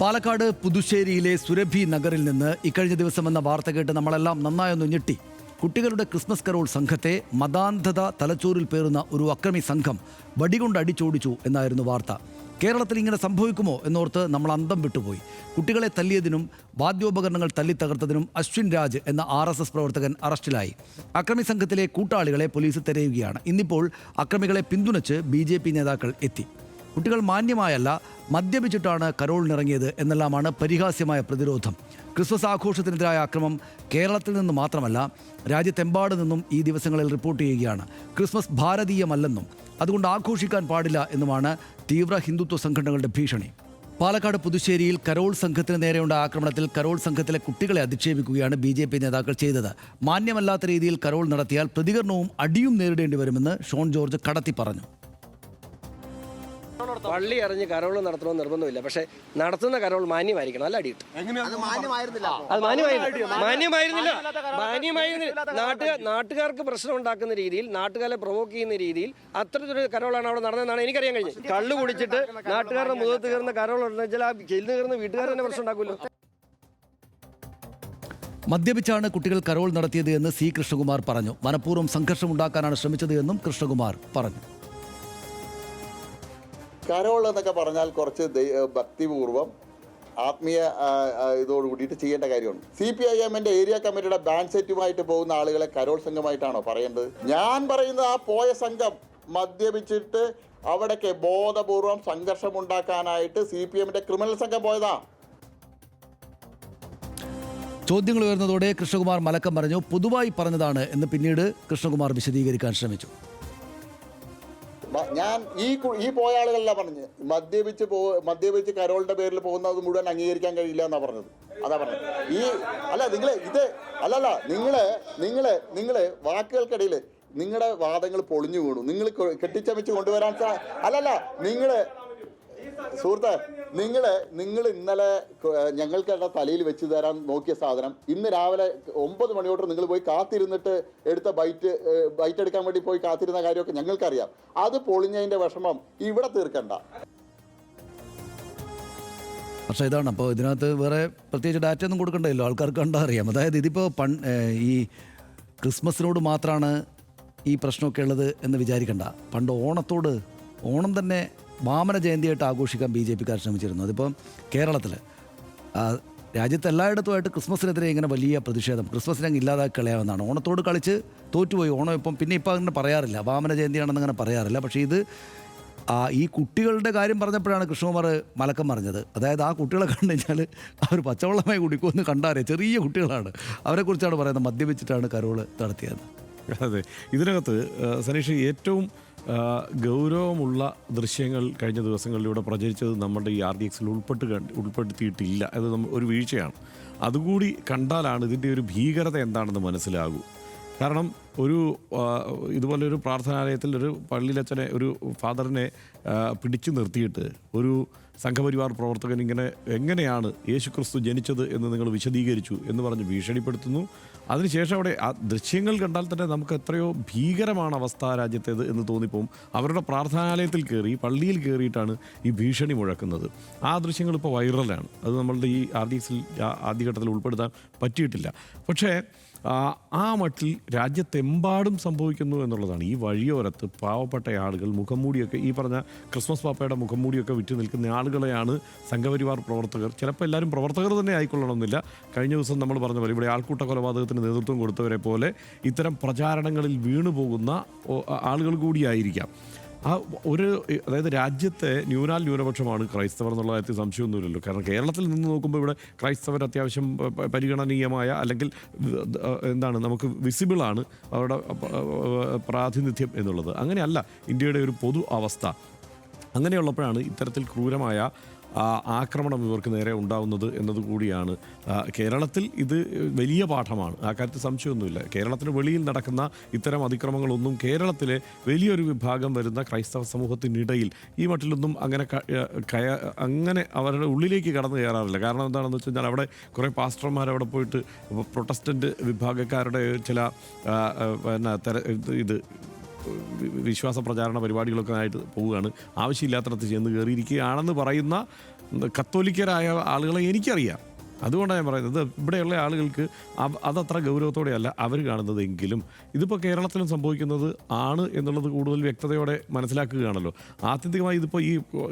പാലക്കാട് പുതുശ്ശേരിയിലെ സുരഭി നഗറിൽ നിന്ന് ഇക്കഴിഞ്ഞ ദിവസം എന്ന വാർത്ത കേട്ട് നമ്മളെല്ലാം നന്നായൊന്ന് ഞെട്ടി. കുട്ടികളുടെ ക്രിസ്മസ് കരോൾ സംഘത്തെ മതാന്ധത തലച്ചോറിൽ പേറുന്ന ഒരു അക്രമി സംഘം വടികൊണ്ട് അടിച്ചോടിച്ചു എന്നായിരുന്നു വാർത്ത. കേരളത്തിൽ ഇങ്ങനെ സംഭവിക്കുമോ എന്നോർത്ത് നമ്മൾ അന്തം വിട്ടുപോയി. കുട്ടികളെ തല്ലിയതിനും വാദ്യോപകരണങ്ങൾ തല്ലിത്തകർത്തതിനും അശ്വിൻ രാജ് എന്ന RSS പ്രവർത്തകൻ അറസ്റ്റിലായി. അക്രമി സംഘത്തിലെ കൂട്ടാളികളെ പോലീസ് തെരയുകയാണ്. ഇന്നിപ്പോൾ അക്രമികളെ പിന്തുണച്ച് BJP നേതാക്കൾ എത്തി. കുട്ടികൾ മാന്യമായല്ല, മദ്യപിച്ചിട്ടാണ് കരോളിനിറങ്ങിയത് എന്നെല്ലാമാണ് പരിഹാസ്യമായ പ്രതിരോധം. ക്രിസ്മസ് ആഘോഷത്തിനെതിരായ അക്രമം കേരളത്തിൽ നിന്ന് മാത്രമല്ല രാജ്യത്തെമ്പാട് നിന്നും ഈ ദിവസങ്ങളിൽ റിപ്പോർട്ട് ചെയ്യുകയാണ്. ക്രിസ്മസ് ഭാരതീയമല്ലെന്നും അതുകൊണ്ട് ആഘോഷിക്കാൻ പാടില്ല എന്നുമാണ് തീവ്ര ഹിന്ദുത്വ സംഘടനകളുടെ ഭീഷണി. പാലക്കാട് പുതുശ്ശേരിയിൽ കരോൾ സംഘത്തിന് നേരെയുണ്ടായ ആക്രമണത്തിൽ കരോൾ സംഘത്തിലെ കുട്ടികളെ അധിക്ഷേപിക്കുകയാണ് BJP നേതാക്കൾ ചെയ്തത്. മാന്യമല്ലാത്ത രീതിയിൽ കരോൾ നടത്തിയാൽ പ്രതികരണവും അടിയും നേരിടേണ്ടി വരുമെന്ന് ഷോൺ ജോർജ് കടത്തി പറഞ്ഞു. പള്ളി അറിഞ്ഞ് കരോൾ നടത്തണമെന്ന് നിർബന്ധമില്ല, പക്ഷെ നടത്തുന്ന കരോൾ മാന്യമായിരിക്കണം. അല്ല അടി മാന്യമായിരുന്നില്ല. നാട്ടുകാർക്ക് പ്രശ്നം ഉണ്ടാക്കുന്ന രീതിയിൽ, നാട്ടുകാരെ പ്രൊവോക്ക് ചെയ്യുന്ന രീതിയിൽ അത്തരത്തിലൊരു കരോളാണ് അവിടെ നടന്നതെന്നാണ് എനിക്കറിയാൻ കഴിഞ്ഞത്. കള്ളു കുടിച്ചിട്ട് നാട്ടുകാരുടെ മുഖത്ത് കയറുന്ന കരോൾ ഉണ്ടെന്ന് ആ ജയിലിൽ കയറുന്ന വീട്ടുകാർ തന്നെ പ്രശ്നം ഉണ്ടാക്കുമല്ലോ. മദ്യപിച്ചാണ് കുട്ടികൾ കരോൾ നടത്തിയത് എന്ന് C. കൃഷ്ണകുമാർ പറഞ്ഞു. മനഃപൂർവ്വം സംഘർഷമുണ്ടാക്കാനാണ് ശ്രമിച്ചത് എന്നും കൃഷ്ണകുമാർ പറഞ്ഞു. കരോൾ എന്നൊക്കെ പറഞ്ഞാൽ കുറച്ച് ഭക്തിപൂർവ്വം ആത്മീയ ഇതോട് കൂടിയിട്ട് ചെയ്യേണ്ട കാര്യമാണ്. CPIM-ന്റെ ഏരിയ കമ്മിറ്റിയുടെ ബാൻഡ് സെറ്റുമായിട്ട് പോകുന്ന ആളുകളെ കരോൾ സംഘമായിട്ടാണോ പറയേണ്ടത്? ഞാൻ പറയുന്നത് ആ പോയ സംഘം മദ്യപിച്ചിട്ട് അവിടേക്ക് ബോധപൂർവം സംഘർഷമുണ്ടാക്കാനായിട്ട് CPM-ന്റെ ക്രിമിനൽ സംഘം പോയതാ. ചോദ്യങ്ങൾ ഉയർന്നതോടെ കൃഷ്ണകുമാർ മലക്കം പറഞ്ഞു. പൊതുവായി പറഞ്ഞതാണ് എന്ന് പിന്നീട് കൃഷ്ണകുമാർ വിശദീകരിക്കാൻ ശ്രമിച്ചു. ഞാൻ ഈ പോയ ആളുകളല്ല പറഞ്ഞ് മദ്യപിച്ച് കരോളിന്റെ പേരിൽ പോകുന്നത് മുഴുവൻ അംഗീകരിക്കാൻ കഴിയില്ല എന്നാ പറഞ്ഞത്. അതാ പറഞ്ഞത്. നിങ്ങള് വാക്കുകൾക്കിടയിൽ നിങ്ങളുടെ വാദങ്ങൾ പൊളിഞ്ഞു വീണു. നിങ്ങൾ കെട്ടിച്ചമച്ച് കൊണ്ടുവരാൻ സുഹൃത്തെ, നിങ്ങൾ ഇന്നലെ ഞങ്ങൾക്ക് തലയിൽ വെച്ച് തരാൻ നോക്കിയ സാധനം ഇന്ന് രാവിലെ 9 മണിയോട്ട് നിങ്ങൾ പോയി കാത്തിരുന്നിട്ട് എടുത്ത ബൈറ്റ് എടുക്കാൻ വേണ്ടി പോയി കാത്തിരുന്ന കാര്യമൊക്കെ ഞങ്ങൾക്കറിയാം. അത് പൊളിഞ്ഞതിന്റെ വിഷമം ഇവിടെ തീർക്കണ്ട. പക്ഷേ ഇതാണ്, അപ്പോൾ ഇതിനകത്ത് വേറെ പ്രത്യേകിച്ച് ഡാറ്റ ഒന്നും കൊടുക്കണ്ടല്ലോ, ആൾക്കാർക്ക് കണ്ടാൽ അറിയാം. അതായത് ഇതിപ്പോൾ ഈ ക്രിസ്മസിനോട് മാത്രമാണ് ഈ പ്രശ്നമൊക്കെ ഉള്ളത് എന്ന് വിചാരിക്കണ്ട. പണ്ട് ഓണം തന്നെ വാമന ജയന്തിയായിട്ട് ആഘോഷിക്കാൻ BJP-ക്കാർ ശ്രമിച്ചിരുന്നു. അതിപ്പം കേരളത്തിൽ രാജ്യത്ത് എല്ലായിടത്തുമായിട്ട് ക്രിസ്മസിനെതിരെ ഇങ്ങനെ വലിയ പ്രതിഷേധം, ക്രിസ്മസിനെ അങ്ങ് ഇല്ലാതാക്കി കളയാമെന്നാണ്. ഓണത്തോട് കളിച്ച് തോറ്റുപോയി. ഓണം ഇപ്പം അങ്ങനെ പറയാറില്ല, വാമന ജയന്തിയാണെന്ന് അങ്ങനെ പറയാറില്ല. പക്ഷേ ഇത് ഈ കുട്ടികളുടെ കാര്യം പറഞ്ഞപ്പോഴാണ് കൃഷ്ണകുമാർ മലക്കം പറഞ്ഞത്. അതായത് ആ കുട്ടികളെ കണ്ടു കഴിഞ്ഞാൽ അവർ പച്ചവെള്ളമായി കുടിക്കുമെന്ന് കണ്ടാറേ, ചെറിയ കുട്ടികളാണ്. അവരെക്കുറിച്ചാണ് പറയുന്നത് മദ്യപിച്ചിട്ടാണ് കരോള് നടത്തിയത്. അതെ, ഇതിനകത്ത് സനീഷ് ഏറ്റവും ഗൗരവമുള്ള ദൃശ്യങ്ങൾ കഴിഞ്ഞ ദിവസങ്ങളിലൂടെ പ്രചരിച്ചത് നമ്മുടെ ഈ RDX-ൽ ഉൾപ്പെടുത്തിയിട്ടില്ല. അത് ഒരു വീഴ്ചയാണ്. അതുകൂടി കണ്ടാലാണ് ഇതിൻ്റെ ഒരു ഭീകരത എന്താണെന്ന് മനസ്സിലാകൂ. കാരണം ഇതുപോലൊരു പ്രാർത്ഥനാലയത്തിൽ ഒരു പള്ളിയിലച്ഛനെ, ഒരു ഫാദറിനെ പിടിച്ചു നിർത്തിയിട്ട് ഒരു സംഘപരിവാർ പ്രവർത്തകൻ ഇങ്ങനെ എങ്ങനെയാണ് യേശുക്രിസ്തു ജനിച്ചത് എന്ന് നിങ്ങൾ വിശദീകരിച്ചു എന്ന് പറഞ്ഞ് ഭീഷണിപ്പെടുത്തുന്നു. അതിനുശേഷം അവിടെ ആ ദൃശ്യങ്ങൾ കണ്ടാൽ തന്നെ നമുക്ക് എത്രയോ ഭീകരമാണ് അവസ്ഥ രാജ്യത്തേത് എന്ന് തോന്നിപ്പോവും. അവരുടെ പ്രാർത്ഥനാലയത്തിൽ കയറി, പള്ളിയിൽ കയറിയിട്ടാണ് ഈ ഭീഷണി മുഴക്കുന്നത്. ആ ദൃശ്യങ്ങൾ ഇപ്പോൾ വൈറലാണ്. അത് നമ്മളുടെ ഈ RDX-ൽ ആദ്യഘട്ടത്തിൽ ഉൾപ്പെടുത്താൻ പറ്റിയിട്ടില്ല. പക്ഷേ ആ മട്ടിൽ രാജ്യത്തെമ്പാടും സംഭവിക്കുന്നു എന്നുള്ളതാണ്. ഈ വഴിയോരത്ത് പാവപ്പെട്ട ആളുകൾ മുഖംമൂടിയൊക്കെ, ഈ പറഞ്ഞ ക്രിസ്മസ് പാപ്പയുടെ മുഖംമൂടിയൊക്കെ വിറ്റ് നിൽക്കുന്ന ആളുകളെയാണ് സംഘപരിവാർ പ്രവർത്തകർ, ചിലപ്പോൾ എല്ലാവരും പ്രവർത്തകർ തന്നെ ആയിക്കൊള്ളണമെന്നില്ല, കഴിഞ്ഞ ദിവസം നമ്മൾ പറഞ്ഞ പോലെ ഇവിടെ ആൾക്കൂട്ട കൊലപാതകത്തിന് നേതൃത്വം കൊടുത്തവരെ പോലെ ഇത്തരം പ്രചാരണങ്ങളിൽ വീണുപോകുന്ന ആളുകൾ കൂടിയായിരിക്കാം. അതായത് രാജ്യത്തെ ന്യൂനപക്ഷമാണ് ക്രൈസ്തവർ എന്നുള്ള കാര്യത്തിൽ സംശയമൊന്നുമില്ലല്ലോ. കാരണം കേരളത്തിൽ നിന്ന് നോക്കുമ്പോൾ ഇവിടെ ക്രൈസ്തവർ അത്യാവശ്യം പരിഗണനീയമായ, അല്ലെങ്കിൽ നമുക്ക് വിസിബിളാണ് അവരുടെ പ്രാതിനിധ്യം എന്നുള്ളത്. അങ്ങനെയല്ല ഇന്ത്യയുടെ ഒരു പൊതു അവസ്ഥ. അങ്ങനെയുള്ളപ്പോഴാണ് ഇത്തരത്തിൽ ക്രൂരമായ ആക്രമണം ഇവർക്ക് നേരെ ഉണ്ടാവുന്നത് എന്നതുകൂടിയാണ്. കേരളത്തിൽ ഇത് വലിയ പാഠമാണ്, ആ കാര്യത്തിൽ സംശയമൊന്നുമില്ല. കേരളത്തിന് വെളിയിൽ നടക്കുന്ന ഇത്തരം അതിക്രമങ്ങളൊന്നും കേരളത്തിലെ വലിയൊരു വിഭാഗം വരുന്ന ക്രൈസ്തവ സമൂഹത്തിനിടയിൽ ഈ മട്ടിലൊന്നും അങ്ങനെ അവരുടെ ഉള്ളിലേക്ക് കടന്നു കയറാറില്ല. കാരണം എന്താണെന്ന് വെച്ച് കഴിഞ്ഞാൽ അവിടെ കുറേ പാസ്റ്റർമാർ അവിടെ പോയിട്ട് പ്രൊട്ടസ്റ്റൻ്റ് വിഭാഗക്കാരുടെ ചില വിശ്വാസ പ്രചാരണ പരിപാടികളൊക്കെ ആയിട്ട് പോവുകയാണ്, ആവശ്യമില്ലാത്തടത്ത് ചെന്ന് കയറിയിരിക്കുകയാണെന്ന് പറയുന്ന കത്തോലിക്കരായ ആളുകളെ എനിക്കറിയാം. അതുകൊണ്ടാണ് ഞാൻ പറയുന്നത്, ഇവിടെയുള്ള ആളുകൾക്ക് അതത്ര ഗൗരവത്തോടെയല്ല അവർ കാണുന്നതെങ്കിലും ഇതിപ്പോൾ കേരളത്തിലും സംഭവിക്കുന്നത് ആണ് എന്നുള്ളത് കൂടുതൽ വ്യക്തതയോടെ മനസ്സിലാക്കുകയാണല്ലോ. ആത്യന്തികമായി ഇതിപ്പോൾ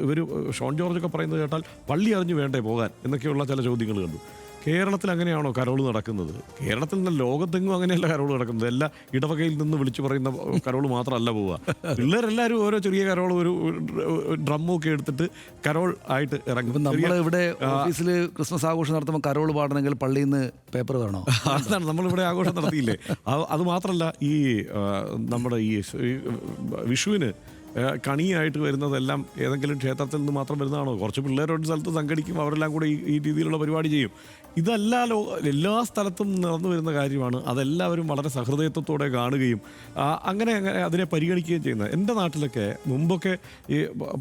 ഇവർ ഷോൺ ജോർജൊക്കെ പറയുന്നത് കേട്ടാൽ പള്ളി അറിഞ്ഞു വേണ്ടേ പോകാൻ എന്നൊക്കെയുള്ള ചില ചോദ്യങ്ങൾ കണ്ടു. കേരളത്തിൽ അങ്ങനെയാണോ കരോൾ നടക്കുന്നത്? കേരളത്തിൽ നിന്ന് ലോകത്തെങ്ങും അങ്ങനെയല്ല കരോൾ നടക്കുന്നത്. എല്ലാ ഇടവകയിൽ നിന്ന് വിളിച്ചു പറയുന്ന കരോൾ മാത്രമല്ല പോവുക. പിള്ളേരെല്ലാവരും ഓരോ ചെറിയ കരോൾ, ഒരു ഡ്രമ്മൊക്കെ എടുത്തിട്ട് കരോൾ ആയിട്ട് ഇറങ്ങും. നമ്മളിവിടെ ഓഫീസിൽ ക്രിസ്മസ് ആഘോഷം നടത്തുമ്പോൾ കരോൾ പാടണമെങ്കിൽ പള്ളിയിൽ നിന്ന് പേപ്പർ വേണോ? അതാണ് നമ്മളിവിടെ ആഘോഷം നടത്തിയില്ലേ. അത് മാത്രമല്ല, ഈ നമ്മുടെ ഈ വിഷുവിന് കണിയായിട്ട് വരുന്നതെല്ലാം ഏതെങ്കിലും ക്ഷേത്രത്തിൽ നിന്ന് മാത്രം വരുന്നതാണോ? കുറച്ച് പിള്ളേരൊരു സ്ഥലത്ത് സംഘടിക്കും, അവരെല്ലാം കൂടെ ഈ രീതിയിലുള്ള പരിപാടി ചെയ്യും. ഇതല്ല എല്ലാ സ്ഥലത്തും നടന്നു വരുന്ന കാര്യമാണ്. അതെല്ലാവരും വളരെ സഹൃദയത്വത്തോടെ കാണുകയും അങ്ങനെ അതിനെ പരിഗണിക്കുകയും ചെയ്യുന്നത്. എൻ്റെ നാട്ടിലൊക്കെ മുമ്പൊക്കെ ഈ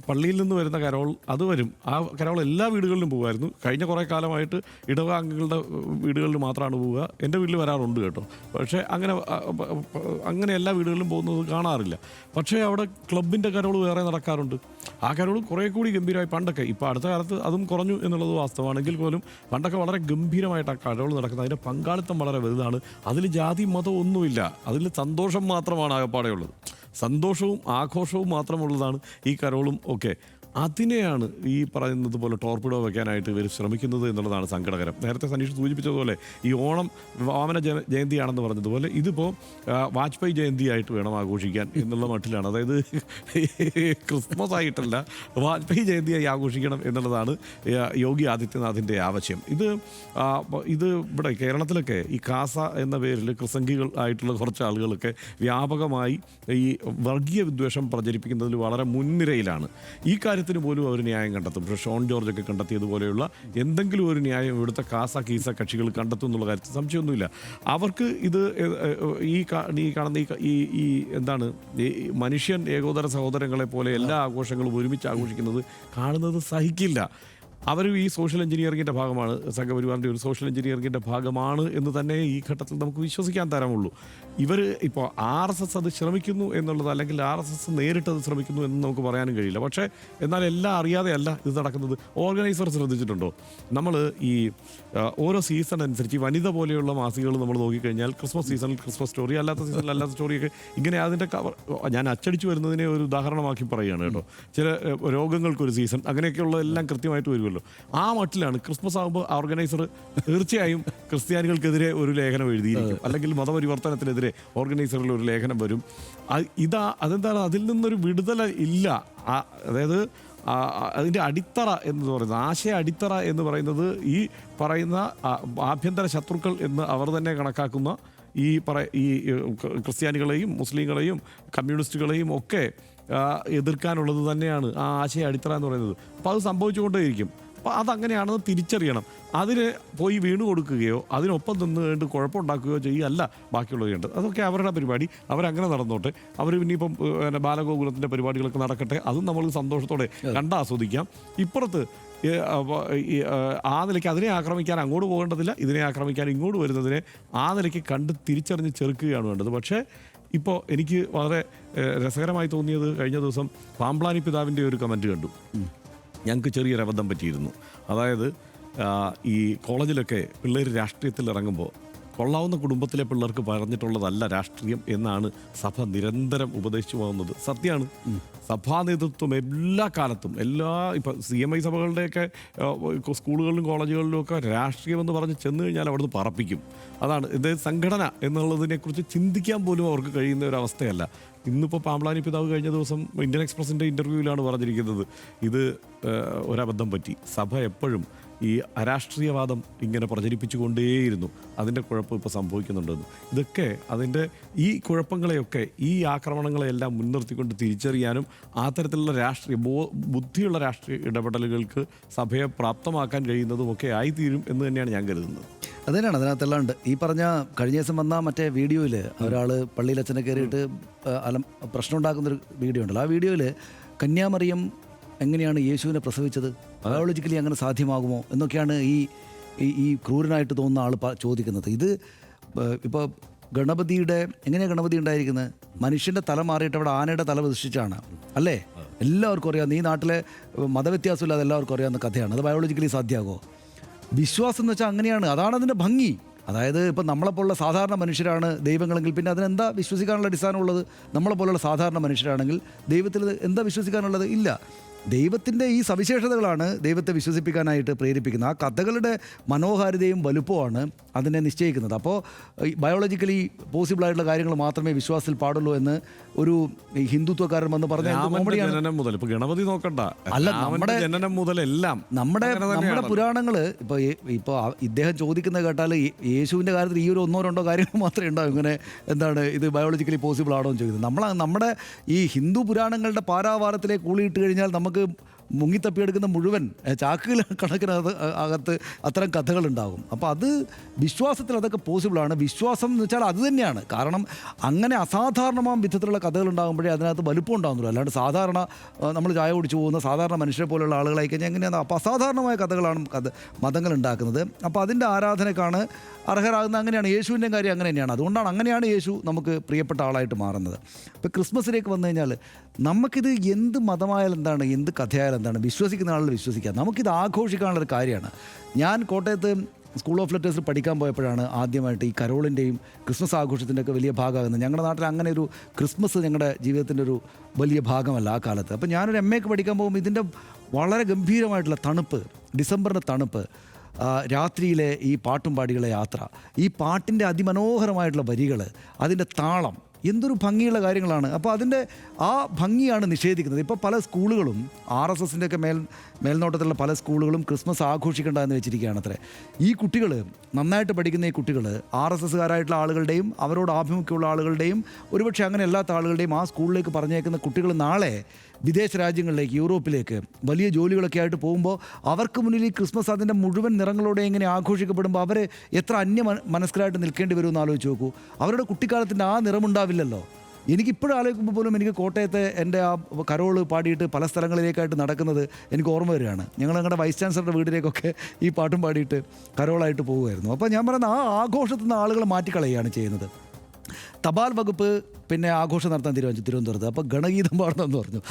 പള്ളിയിൽ നിന്ന് വരുന്ന കരോൾ അത് വരും. ആ കരോൾ എല്ലാ വീടുകളിലും പോകുമായിരുന്നു. കഴിഞ്ഞ കുറേ കാലമായിട്ട് ഇടവാംഗങ്ങളുടെ വീടുകളിൽ മാത്രമാണ് പോവുക. എൻ്റെ വീട്ടിൽ വരാറുണ്ട് കേട്ടോ. പക്ഷേ അങ്ങനെ എല്ലാ വീടുകളിലും പോകുന്നത് കാണാറില്ല. പക്ഷേ അവിടെ ക്ലബിൻ്റെ കരോൾ വേറെ നടക്കാറുണ്ട്. ആ കരോൾ കുറേ കൂടി ഗംഭീരമായി പണ്ടൊക്കെ, ഇപ്പോൾ അടുത്ത കാലത്ത് അതും കുറഞ്ഞു എന്നുള്ളത് വാസ്തവമാണെങ്കിൽ പോലും പണ്ടൊക്കെ വളരെ ഗംഭീരമായിട്ട് ആ കരോൾ നടക്കുന്നത്. അതിൻ്റെ പങ്കാളിത്തം വളരെ വലുതാണ്. അതിൽ ജാതി മതം ഒന്നുമില്ല. അതിൽ സന്തോഷം മാത്രമാണ് ആകപ്പാടെ ഉള്ളത്. സന്തോഷവും ആഘോഷവും മാത്രമുള്ളതാണ് ഈ കരോളും ഒക്കെ. അതിനെയാണ് ഈ പറയുന്നത് പോലെ ടോർപിഡോ വയ്ക്കാനായിട്ട് ഇവർ ശ്രമിക്കുന്നത് എന്നുള്ളതാണ് സങ്കടകരം. നേരത്തെ സനീഷ് സൂചിപ്പിച്ചതുപോലെ ഈ ഓണം വാമന ജയന്തിയാണെന്ന് പറഞ്ഞതുപോലെ ഇതിപ്പോൾ വാജ്പേയി ജയന്തിയായിട്ട് വേണം ആഘോഷിക്കാൻ എന്നുള്ള മട്ടിലാണ്. അതായത് ക്രിസ്മസ് ആയിട്ടല്ല, വാജ്പേയി ജയന്തിയായി ആഘോഷിക്കണം എന്നുള്ളതാണ് യോഗി ആദിത്യനാഥിൻ്റെ ആവശ്യം. ഇത് ഇവിടെ കേരളത്തിലൊക്കെ ഈ കാസ എന്ന പേരിൽ ക്രിസംഖികൾ ആയിട്ടുള്ള കുറച്ച് ആളുകളൊക്കെ വ്യാപകമായി ഈ വർഗീയ വിദ്വേഷം പ്രചരിപ്പിക്കുന്നതിൽ വളരെ മുൻനിരയിലാണ്. ഈ കാര്യത്തിന് പോലും അവർ ന്യായം കണ്ടെത്തും. പക്ഷേ ഷോൺ ജോർജൊക്കെ കണ്ടെത്തിയതുപോലെയുള്ള എന്തെങ്കിലും ഒരു ന്യായം ഇവിടുത്തെ കാസ കീസ കക്ഷികൾ കണ്ടെത്തും എന്നുള്ള കാര്യത്തിൽ സംശയമൊന്നുമില്ല. അവർക്ക് ഇത് ഈ കാണുന്ന ഈ എന്താണ് ഈ മനുഷ്യൻ ഏകോദര സഹോദരങ്ങളെ പോലെ എല്ലാ ആഘോഷങ്ങളും ഒരുമിച്ച് ആഘോഷിക്കുന്നത് കാണുന്നത് സഹിക്കില്ല. അവരും ഈ സോഷ്യൽ എഞ്ചിനീയറിങ്ങിൻ്റെ ഭാഗമാണ്, സംഘപരിവാറിൻ്റെ ഒരു സോഷ്യൽ എഞ്ചിനീയറിങ്ങിൻ്റെ ഭാഗമാണ് എന്ന് തന്നെ ഈ ഘട്ടത്തിൽ നമുക്ക് വിശ്വസിക്കാൻ തരമുള്ളൂ. ഇവർ ഇപ്പോൾ RSS അത് ശ്രമിക്കുന്നു എന്നുള്ളത്, അല്ലെങ്കിൽ RSS നേരിട്ടത് ശ്രമിക്കുന്നു എന്ന് നമുക്ക് പറയാനും കഴിയില്ല. പക്ഷേ എന്നാൽ എല്ലാം അറിയാതെയല്ല ഇത് നടക്കുന്നത്. ഓർഗനൈസർ ശ്രദ്ധിച്ചിട്ടുണ്ടോ? നമ്മൾ ഈ ഓരോ സീസൺ അനുസരിച്ച് വനിത പോലെയുള്ള മാസികകൾ നമ്മൾ നോക്കിക്കഴിഞ്ഞാൽ ക്രിസ്മസ് സീസണിൽ ക്രിസ്മസ് സ്റ്റോറി, അല്ലാത്ത സീസണിൽ അല്ലാത്ത സ്റ്റോറിയൊക്കെ ഇങ്ങനെ അതിൻ്റെ ഞാൻ അച്ചടിച്ചു വരുന്നതിനെ ഒരു ഉദാഹരണമാക്കി പറയുകയാണ് കേട്ടോ. ചില രോഗങ്ങൾക്കൊരു സീസൺ, അങ്ങനെയൊക്കെയുള്ളതെല്ലാം കൃത്യമായിട്ട് വരുമല്ലോ. ആ മട്ടിലാണ് ക്രിസ്മസ് ആകുമ്പോൾ ഓർഗനൈസർ തീർച്ചയായും ക്രിസ്ത്യാനികൾക്കെതിരെ ഒരു ലേഖനം എഴുതിയിരിക്കും, അല്ലെങ്കിൽ മതപരിവർത്തനത്തിനെതിരെ ഓർഗനൈസറിൽ ഒരു ലേഖനം വരും. അതെന്താണ്, അതിൽ നിന്നൊരു വിടുതൽ ഇല്ല. അതായത് അതിൻ്റെ അടിത്തറ എന്ന് പറയുന്നത്, ആശയ അടിത്തറ എന്ന് പറയുന്നത് ഈ പറയുന്ന ആഭ്യന്തര ശത്രുക്കൾ എന്ന് അവർ തന്നെ കണക്കാക്കുന്ന ഈ ക്രിസ്ത്യാനികളെയും മുസ്ലിങ്ങളെയും കമ്മ്യൂണിസ്റ്റുകളെയും ഒക്കെ എതിർക്കാനുള്ളത് തന്നെയാണ് ആ ആശയ അടിത്തറ എന്ന് പറയുന്നത്. അപ്പോൾ അത് സംഭവിച്ചുകൊണ്ടേയിരിക്കും. അപ്പോൾ അതങ്ങനെയാണെന്ന് തിരിച്ചറിയണം. അതിന് പോയി വീണു കൊടുക്കുകയോ അതിനൊപ്പം നിന്ന് കണ്ട് കുഴപ്പമുണ്ടാക്കുകയോ ചെയ്യുകയല്ല ബാക്കിയുള്ളത് ചെയ്യേണ്ടത്. അതൊക്കെ അവരുടെ പരിപാടി, അവരങ്ങനെ നടന്നോട്ടെ. അവർ ഇനിയിപ്പം ബാലഗോകുലത്തിൻ്റെ പരിപാടികളൊക്കെ നടക്കട്ടെ, അതും നമ്മൾ സന്തോഷത്തോടെ കണ്ടാസ്വദിക്കാം. ഇപ്പുറത്ത് ആ നിലയ്ക്ക് അതിനെ ആക്രമിക്കാൻ അങ്ങോട്ട് പോകേണ്ടതില്ല, ഇതിനെ ആക്രമിക്കാൻ ഇങ്ങോട്ട് വരുന്നതിനെ ആ നിലയ്ക്ക് കണ്ട് തിരിച്ചറിഞ്ഞ് ചെറുക്കുകയാണ് വേണ്ടത്. പക്ഷേ ഇപ്പോൾ എനിക്ക് വളരെ രസകരമായി തോന്നിയത്, കഴിഞ്ഞ ദിവസം പാമ്പ്ലാനി പിതാവിൻ്റെ ഒരു കമൻറ്റ് കണ്ടു. ഞങ്ങൾക്ക് ചെറിയൊരു അബദ്ധം പറ്റിയിരുന്നു. അതായത് ഈ കോളേജിലൊക്കെ പിള്ളേർ രാഷ്ട്രീയത്തിൽ ഇറങ്ങുമ്പോൾ കൊള്ളാവുന്ന കുടുംബത്തിലെ പിള്ളേർക്ക് പറഞ്ഞിട്ടുള്ളതല്ല രാഷ്ട്രീയം എന്നാണ് സഭ നിരന്തരം ഉപദേശിച്ചു പോകുന്നത്. സത്യമാണ്. സഭാ നേതൃത്വം എല്ലാ കാലത്തും ഇപ്പോൾ CMI സഭകളുടെയൊക്കെ സ്കൂളുകളിലും കോളേജുകളിലും ഒക്കെ രാഷ്ട്രീയമെന്ന് പറഞ്ഞ് ചെന്ന് കഴിഞ്ഞാൽ അവിടുന്ന് പറപ്പിക്കും. അതാണ് ഇത് സംഘടന എന്നുള്ളതിനെക്കുറിച്ച് ചിന്തിക്കാൻ പോലും അവർക്ക് കഴിയുന്ന ഒരു അവസ്ഥയല്ല. ഇന്നിപ്പോൾ പാമ്പ്ലാനി പിതാവ് കഴിഞ്ഞ ദിവസം ഇന്ത്യൻ എക്സ്പ്രസിൻ്റെ ഇൻ്റർവ്യൂവിലാണ് പറഞ്ഞിരിക്കുന്നത്, ഇത് ഒരബദ്ധം പറ്റി. സഭ എപ്പോഴും ഈ അരാഷ്ട്രീയവാദം ഇങ്ങനെ പ്രചരിപ്പിച്ചുകൊണ്ടേയിരുന്നു. അതിൻ്റെ കുഴപ്പം ഇപ്പോൾ സംഭവിക്കുന്നുണ്ടെന്ന്. ഇതൊക്കെ അതിൻ്റെ ഈ കുഴപ്പങ്ങളെയൊക്കെ, ഈ ആക്രമണങ്ങളെയെല്ലാം മുൻനിർത്തിക്കൊണ്ട് തിരിച്ചറിയാനും ആ തരത്തിലുള്ള ബുദ്ധിയുള്ള രാഷ്ട്രീയ ഇടപെടലുകൾക്ക് സഭയെ പ്രാപ്തമാക്കാൻ കഴിയുന്നതുമൊക്കെ ആയിത്തീരും എന്ന് തന്നെയാണ് ഞാൻ കരുതുന്നത്. അതിനാണ് അതിനകത്തെല്ലാണ്ട് ഈ പറഞ്ഞ കഴിഞ്ഞ ദിവസം വന്ന മറ്റേ വീഡിയോയിൽ ഒരാൾ പള്ളിയിൽ അച്ഛനെ കയറിയിട്ട് പ്രശ്നം ഉണ്ടാക്കുന്നൊരു വീഡിയോ ഉണ്ടല്ലോ. ആ വീഡിയോയിൽ കന്യാമറിയം എങ്ങനെയാണ് യേശുവിനെ പ്രസവിച്ചത്, ബയോളജിക്കലി അങ്ങനെ സാധ്യമാകുമോ എന്നൊക്കെയാണ് ഈ ക്രൂരനായിട്ട് തോന്നുന്ന ആൾ ചോദിക്കുന്നത്. ഇത് ഇപ്പോൾ ഗണപതിയുടെ എങ്ങനെയാണ് ഗണപതി ഉണ്ടായിരിക്കുന്നത്? മനുഷ്യൻ്റെ തല മാറിയിട്ട് അവിടെ ആനയുടെ തല പ്രതിഷ്ഠിച്ചാണ് അല്ലേ? എല്ലാവർക്കും അറിയാം. ഈ നാട്ടിലെ മതവ്യത്യാസമില്ലാതെ എല്ലാവർക്കും അറിയാവുന്ന കഥയാണ്. അത് ബയോളജിക്കലി സാധ്യമാകുമോ? വിശ്വാസം എന്ന് വെച്ചാൽ അങ്ങനെയാണ്. അതാണ് അതിൻ്റെ ഭംഗി. അതായത് ഇപ്പം നമ്മളെപ്പോലുള്ള സാധാരണ മനുഷ്യരാണ് ദൈവങ്ങളെങ്കിൽ പിന്നെ അതിനെന്താ വിശ്വസിക്കാനുള്ള അടിസ്ഥാനമുള്ളത്? നമ്മളെപ്പോലുള്ള സാധാരണ മനുഷ്യരാണെങ്കിൽ ദൈവത്തിൽ എന്താ വിശ്വസിക്കാനുള്ളത്? ഇല്ല. ദൈവത്തിൻ്റെ ഈ സവിശേഷതകളാണ് ദൈവത്തെ വിശ്വസിപ്പിക്കാനായിട്ട് പ്രേരിപ്പിക്കുന്നത്. ആ കഥകളുടെ മനോഹാരിതയും വലുപ്പമാണ് അതിനെ നിശ്ചയിക്കുന്നത്. അപ്പോൾ ബയോളജിക്കലി പോസിബിളായിട്ടുള്ള കാര്യങ്ങൾ മാത്രമേ വിശ്വാസത്തിൽ പാടുള്ളൂ എന്ന് ഒരു ഹിന്ദുത്വക്കാരൻ വന്ന് പറഞ്ഞ ജനനം മുതൽ ഇപ്പൊ ഗണപതി നോക്കണ്ട, അല്ല, ജനനം മുതലെല്ലാം നമ്മുടെ പുരാണങ്ങൾ ഇപ്പോൾ ഇദ്ദേഹം ചോദിക്കുന്നത് കേട്ടാൽ യേശുവിൻ്റെ കാര്യത്തിൽ ഈ ഒരു 1-2 കാര്യങ്ങൾ മാത്രമേ ഉണ്ടാവും. ഇങ്ങനെ എന്താണ് ഇത് ബയോളജിക്കലി പോസിബിൾ ആണോ എന്ന് ചോദിക്കുന്നത്. നമ്മുടെ ഈ ഹിന്ദു പുരാണങ്ങളുടെ പാരാവാരത്തിലേക്ക് കൂളിയിട്ട് കഴിഞ്ഞാൽ നമുക്ക് മുങ്ങിത്തപ്പിയെടുക്കുന്ന മുഴുവൻ ചാക്കുകൾ കണക്കിനകത്ത് അകത്ത് അത്തരം കഥകളുണ്ടാകും. അപ്പോൾ അത് വിശ്വാസത്തിൽ അതൊക്കെ പോസിബിളാണ്. വിശ്വാസം എന്ന് വെച്ചാൽ അത് തന്നെയാണ്. കാരണം അങ്ങനെ അസാധാരണമായ വിധത്തിലുള്ള കഥകൾ ഉണ്ടാകുമ്പോഴേ അതിനകത്ത് വലുപ്പം ഉണ്ടാകുന്നുള്ളൂ. അല്ലാണ്ട് സാധാരണ നമ്മൾ ചായ കുടിച്ചു പോകുന്ന സാധാരണ മനുഷ്യരെ പോലുള്ള ആളുകളായി കഴിഞ്ഞാൽ എങ്ങനെയാണ്? അപ്പോൾ അസാധാരണമായ കഥകളാണ് മതങ്ങൾ ഉണ്ടാക്കുന്നത്. അപ്പോൾ അതിൻ്റെ ആരാധനക്കാണ് അർഹരാകുന്നത്. അങ്ങനെയാണ് യേശുവിൻ്റെ കാര്യം, അങ്ങനെ തന്നെയാണ്. അതുകൊണ്ടാണ് അങ്ങനെയാണ് യേശു നമുക്ക് പ്രിയപ്പെട്ട ആളായിട്ട് മാറുന്നത്. ഇപ്പോൾ ക്രിസ്മസിലേക്ക് വന്നു കഴിഞ്ഞാൽ നമുക്കിത് എന്ത് മതമായാലും എന്താണ്, എന്ത് കഥയായാലും എന്താണ്, വിശ്വസിക്കുന്ന ആളിൽ വിശ്വസിക്കാം. നമുക്കിത് ആഘോഷിക്കാനുള്ളൊരു കാര്യമാണ്. ഞാൻ കോട്ടയത്ത് സ്കൂൾ ഓഫ് ലെറ്റേഴ്സിൽ പഠിക്കാൻ പോയപ്പോഴാണ് ആദ്യമായിട്ട് ഈ കരോളിൻ്റെയും ക്രിസ്മസ് ആഘോഷത്തിൻ്റെ ഒക്കെ വലിയ ഭാഗമാകുന്നത്. ഞങ്ങളുടെ നാട്ടിൽ അങ്ങനെ ഒരു ക്രിസ്മസ് ഞങ്ങളുടെ ജീവിതത്തിൻ്റെ ഒരു വലിയ ഭാഗമല്ല ആ കാലത്ത്. അപ്പോൾ ഞാനൊരു MA പഠിക്കാൻ പോകുമ്പോൾ ഇതിൻ്റെ വളരെ ഗംഭീരമായിട്ടുള്ള തണുപ്പ്, ഡിസംബറിൻ്റെ തണുപ്പ്, രാത്രിയിലെ ഈ പാട്ടും പാടികളെ യാത്ര, ഈ പാട്ടിൻ്റെ അതിമനോഹരമായിട്ടുള്ള വരികൾ, അതിൻ്റെ താളം, എന്തൊരു ഭംഗിയുള്ള കാര്യങ്ങളാണ്. അപ്പോൾ അതിൻ്റെ ആ ഭംഗിയാണ് നിഷേധിക്കുന്നത്. ഇപ്പോൾ പല സ്കൂളുകളും RSSൻ്റെ ഒക്കെ മേൽനോട്ടത്തിലുള്ള പല സ്കൂളുകളും ക്രിസ്മസ് ആഘോഷിക്കേണ്ട എന്ന് വെച്ചിരിക്കുകയാണ് അത്രേ. ഈ കുട്ടികൾ നന്നായിട്ട് പഠിക്കുന്ന ഈ കുട്ടികൾ RSSകാരായിട്ടുള്ള ആളുകളുടെയും അവരോട് ആഭിമുഖ്യമുള്ള ആളുകളുടെയും ഒരുപക്ഷെ അങ്ങനെ അല്ലാത്ത ആളുകളുടെയും ആ സ്കൂളിലേക്ക് പറഞ്ഞേക്കുന്ന കുട്ടികൾ നാളെ വിദേശ രാജ്യങ്ങളിലേക്ക്, യൂറോപ്പിലേക്ക് വലിയ ജോലികളൊക്കെ ആയിട്ട് പോകുമ്പോൾ അവർക്ക് മുന്നിൽ ഈ ക്രിസ്മസ് അതിൻ്റെ മുഴുവൻ നിറങ്ങളോടെ എങ്ങനെ ആഘോഷിക്കപ്പെടുമ്പോൾ അവർ എത്ര മനസ്കരായിട്ട് നിൽക്കേണ്ടി വരുമെന്ന് ആലോചിച്ച് നോക്കൂ. അവരുടെ കുട്ടിക്കാലത്തിൻ്റെ ആ നിറമുണ്ടാവില്ലല്ലോ. എനിക്കിപ്പോഴും ആലോചിക്കുമ്പോൾ പോലും എനിക്ക് കോട്ടയത്തെ എൻ്റെ ആ കരോള് പാടിയിട്ട് പല സ്ഥലങ്ങളിലേക്കായിട്ട് നടക്കുന്നത് എനിക്ക് ഓർമ്മ വരികയാണ്. ഞങ്ങളുടെ വൈസ് ചാൻസലറുടെ വീട്ടിലേക്കൊക്കെ ഈ പാട്ടും പാടിയിട്ട് കരോളായിട്ട് പോകുമായിരുന്നു. അപ്പോൾ ഞാൻ പറയുന്ന ആ ആഘോഷത്തിൽ നിന്ന് ആളുകൾ മാറ്റിക്കളയുകയാണ് ചെയ്യുന്നത്. തപാൽ വകുപ്പ് പിന്നെ ആഘോഷം നടത്താൻ തീരുമാനിച്ചു തിരുവനന്തപുരത്ത്. അപ്പോൾ ഗണഗീതം പാടണമെന്ന് പറഞ്ഞു.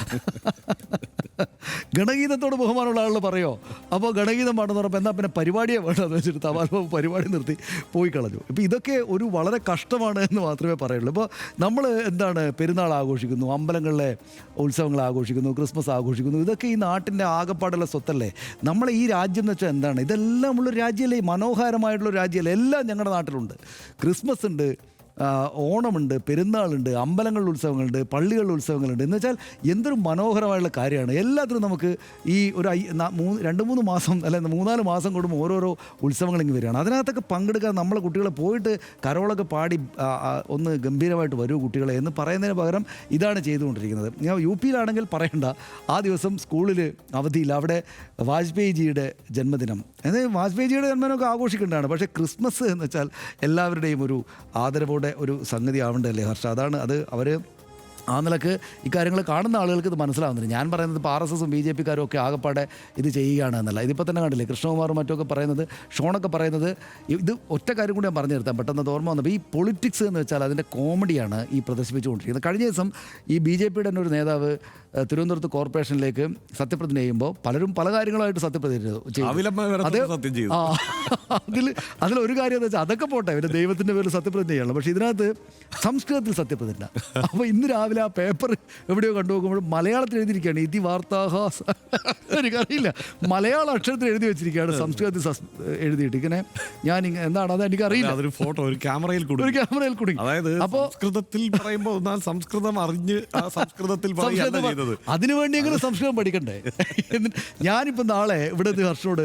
ഗണഗീതത്തോട് ബഹുമാനമുള്ള ആളുകൾ പറയോ? അപ്പോൾ ഗണഗീതം പാടുന്ന പറഞ്ഞപ്പോൾ എന്നാൽ പിന്നെ പരിപാടിയെ വേണ്ടെന്ന് വെച്ചിട്ട് തപാൽ വകുപ്പ് പരിപാടി നിർത്തി പോയി കളഞ്ഞു. ഇപ്പോൾ ഇതൊക്കെ ഒരു വളരെ കഷ്ടമാണ് എന്ന് മാത്രമേ പറയുള്ളൂ. ഇപ്പോൾ നമ്മൾ എന്താണ് പെരുന്നാൾ ആഘോഷിക്കുന്നു, അമ്പലങ്ങളിലെ ഉത്സവങ്ങൾ ആഘോഷിക്കുന്നു, ക്രിസ്മസ് ആഘോഷിക്കുന്നു. ഇതൊക്കെ ഈ നാട്ടിൻ്റെ ആകപ്പാടുള്ള സ്വത്തല്ലേ? നമ്മളെ ഈ രാജ്യം എന്ന് വെച്ചാൽ എന്താണ്? ഇതെല്ലാം ഉള്ളൊരു രാജ്യമല്ലേ? മനോഹരമായിട്ടുള്ളൊരു രാജ്യമല്ലേ? എല്ലാം ഞങ്ങളുടെ നാട്ടിലുണ്ട്. ക്രിസ്മസ് ഉണ്ട്, ഓണമുണ്ട്, പെരുന്നാളുണ്ട്, അമ്പലങ്ങളിലെ ഉത്സവങ്ങളുണ്ട്, പള്ളികളിലെ ഉത്സവങ്ങളുണ്ട്. എന്ന് വെച്ചാൽ എന്തൊരു മനോഹരമായുള്ള കാര്യമാണ്. എല്ലാത്തിനും നമുക്ക് ഈ ഒരു 2-3 മാസം അല്ലെങ്കിൽ 3-4 മാസം കൂടുമ്പോൾ ഓരോരോ ഉത്സവങ്ങളിങ്ങനെ വരികയാണ്. അതിനകത്തൊക്കെ പങ്കെടുക്കാൻ നമ്മളെ കുട്ടികളെ പോയിട്ട് കരോളൊക്കെ പാടി ഒന്ന് ഗംഭീരമായിട്ട് വരൂ കുട്ടികളെ എന്ന് പറയുന്നതിന് പകരം ഇതാണ് ചെയ്തുകൊണ്ടിരിക്കുന്നത്. ഞാൻ UP-യിലാണെങ്കിൽ പറയണ്ട, ആ ദിവസം സ്കൂളിൽ അവധിയില്ല. അവിടെ വാജ്പേയിജിയുടെ ജന്മദിനം, അതായത് വാജ്പേയിജിയുടെ ജന്മദിനമൊക്കെ ആഘോഷിക്കേണ്ടതാണ്. പക്ഷേ ക്രിസ്മസ് എന്ന് വെച്ചാൽ എല്ലാവരുടെയും ഒരു ആദരവോടെ ഒരു സംഗതി ആവേണ്ടതല്ലേ ഹർഷ? അതാണ് അത്. അവർ ആ നിലക്ക് ഇക്കാര്യങ്ങൾ കാണുന്ന ആളുകൾക്ക് ഇത് മനസ്സിലാവുന്നില്ല. ഞാൻ പറയുന്നത് ഇപ്പോൾ RSSും BJPക്കാരും ഒക്കെ ആകെപ്പാടെ ഇത് ചെയ്യുകയാണ് എന്നല്ല. ഇതിപ്പോൾ തന്നെ കണ്ടില്ലേ, കൃഷ്ണകുമാറും മറ്റുമൊക്കെ പറയുന്നത്, ഷോണൊക്കെ പറയുന്നത്. ഇത് ഒറ്റ കാര്യം കൂടി ഞാൻ പറഞ്ഞു നിർത്താം, പെട്ടെന്ന് ഓർമ്മ വന്നപ്പോൾ ഈ പൊളിറ്റിക്സ് എന്ന് വെച്ചാൽ അതിൻ്റെ കോമഡിയാണ് ഈ പ്രദർശിപ്പിച്ചുകൊണ്ടിരിക്കുന്നത്. കഴിഞ്ഞ ദിവസം ഈ BJPയുടെ തന്നെ ഒരു നേതാവ് തിരുവനന്തപുരത്ത് കോർപ്പറേഷനിലേക്ക് സത്യപ്രതിജ്ഞ ചെയ്യുമ്പോൾ പലരും പല കാര്യങ്ങളായിട്ട് സത്യപ്രതിജ്ഞ ചെയ്തു. അതിലൊരു കാര്യം എന്ന് വെച്ചാൽ അതൊക്കെ പോട്ടെ, പിന്നെ ദൈവത്തിൻ്റെ പേരിൽ സത്യപ്രതിജ്ഞ ചെയ്യണം. പക്ഷേ ഇതിനകത്ത് സംസ്കൃതത്തിൽ സത്യപ്രതിജ്ഞ. അപ്പോൾ ഇന്ന് രാവിലെ ആ പേപ്പർ എവിടെയോ കണ്ടു നോക്കുമ്പോൾ മലയാളത്തിൽ എഴുതിയിരിക്കുകയാണ് ഇതി വാർത്താഹാസ്. എനിക്കറിയില്ല, മലയാള അക്ഷരത്തിൽ എഴുതി വെച്ചിരിക്കുകയാണ്, സംസ്കൃതത്തിൽ എഴുതിയിട്ട്. ഇങ്ങനെ ഞാൻ എന്താണ് അത് എനിക്കറിയില്ല. അതൊരു ഫോട്ടോ ഒരു ക്യാമറയിൽ കുടുങ്ങി. അതായത് അപ്പോൾ സംസ്കൃതത്തിൽ പറയുമ്പോൾ സംസ്കൃതം അറിഞ്ഞ് സംസ്കൃതത്തിൽ അതിനുവേണ്ടിയെങ്കിലും സംസ്കൃതം പഠിക്കണ്ടേ? ഞാനിപ്പോൾ നാളെ ഇവിടെ ഹർഷോട്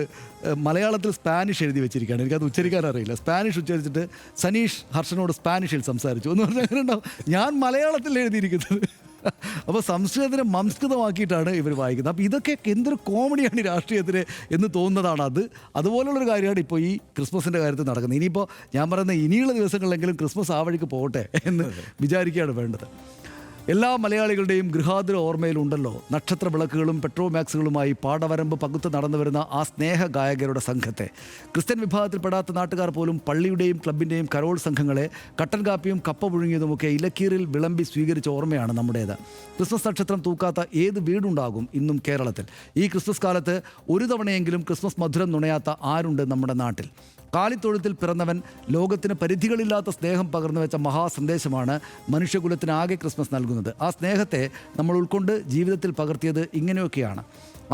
മലയാളത്തിൽ സ്പാനിഷ് എഴുതി വെച്ചിരിക്കുകയാണ്. എനിക്കത് ഉച്ചരിക്കാൻ അറിയില്ല. സ്പാനിഷ് ഉച്ചരിച്ചിട്ട് സനീഷ് ഹർഷനോട് സ്പാനിഷിൽ സംസാരിച്ചു എന്ന് പറഞ്ഞാൽ അങ്ങനെ ഉണ്ടാവും. ഞാൻ മലയാളത്തിൽ എഴുതിയിരിക്കുന്നത്. അപ്പോൾ സംസ്കൃതത്തിനെ സംസ്കൃതമാക്കിയിട്ടാണ് ഇവർ വായിക്കുന്നത്. അപ്പോൾ ഇതൊക്കെ എന്തൊരു കോമഡിയാണ് ഈ രാഷ്ട്രീയത്തിന് എന്ന് തോന്നുന്നതാണ്. അതുപോലുള്ളൊരു കാര്യമാണ് ഇപ്പോൾ ഈ ക്രിസ്മസിൻ്റെ കാര്യത്തിൽ നടക്കുന്നത്. ഇനിയിപ്പോൾ ഞാൻ പറയുന്ന ഇനിയുള്ള ദിവസങ്ങളിലെങ്കിലും ക്രിസ്മസ് ആ വഴിക്ക് പോകട്ടെ എന്ന് വിചാരിക്കുകയാണ് വേണ്ടത്. എല്ലാ മലയാളികളുടെയും ഗൃഹാതുര ഓർമ്മയിലുണ്ടല്ലോ നക്ഷത്ര വിളക്കുകളും പെട്രോമാക്സുകളുമായി പാടവരമ്പ് പകുത്ത് നടന്നു വരുന്ന ആ സ്നേഹ ഗായകരുടെ സംഘത്തെ. ക്രിസ്ത്യൻ വിഭാഗത്തിൽപ്പെടാത്ത നാട്ടുകാർ പോലും പള്ളിയുടെയും ക്ലബിൻ്റെയും കരോൾ സംഘങ്ങളെ കട്ടൻ കാപ്പിയും കപ്പ പുഴുങ്ങിയതുമൊക്കെ ഇലക്കീറിൽ വിളമ്പി സ്വീകരിച്ച ഓർമ്മയാണ് നമ്മുടേത്. ക്രിസ്മസ് നക്ഷത്രം തൂക്കാത്ത ഏത് വീടുണ്ടാകും ഇന്നും കേരളത്തിൽ? ഈ ക്രിസ്മസ് കാലത്ത് ഒരു തവണയെങ്കിലും ക്രിസ്മസ് മധുരം നുണയാത്ത ആരുണ്ട് നമ്മുടെ നാട്ടിൽ? കാലിത്തൊഴുത്തിൽ പിറന്നവൻ ലോകത്തിന് പരിധികളില്ലാത്ത സ്നേഹം പകർന്നു വെച്ച മഹാസന്ദേശമാണ് മനുഷ്യകുലത്തിനാകെ ക്രിസ്മസ് നൽകുന്നത്. ആ സ്നേഹത്തെ നമ്മൾ ഉൾക്കൊണ്ട് ജീവിതത്തിൽ പകർത്തിയത് ഇങ്ങനെയൊക്കെയാണ്.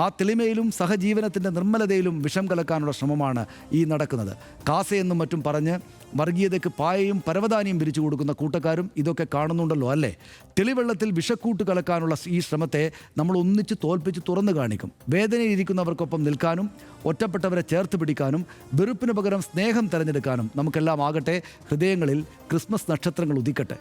ആ തെളിമയിലും സഹജീവനത്തിൻ്റെ നിർമ്മലതയിലും വിഷം കലക്കാനുള്ള ശ്രമമാണ് ഈ നടക്കുന്നത്. കാസയെന്നും മറ്റും പറഞ്ഞ് വർഗീയതയ്ക്ക് പായയും പരവതാനിയും വിരിച്ചു കൊടുക്കുന്ന കൂട്ടക്കാരും ഇതൊക്കെ കാണുന്നുണ്ടല്ലോ അല്ലേ? തെളിവെള്ളത്തിൽ വിഷക്കൂട്ട് കലക്കാനുള്ള ഈ ശ്രമത്തെ നമ്മൾ ഒന്നിച്ച് തോൽപ്പിച്ച് തുറന്നു കാണിക്കും. വേദനയിരിക്കുന്നവർക്കൊപ്പം നിൽക്കാനും ഒറ്റപ്പെട്ടവരെ ചേർത്ത് പിടിക്കാനും വെറുപ്പിന് പകരം സ്നേഹം തിരഞ്ഞെടുക്കാനും നമുക്കെല്ലാം ആകട്ടെ. ഹൃദയങ്ങളിൽ ക്രിസ്മസ് നക്ഷത്രങ്ങൾ ഉദിക്കട്ടെ.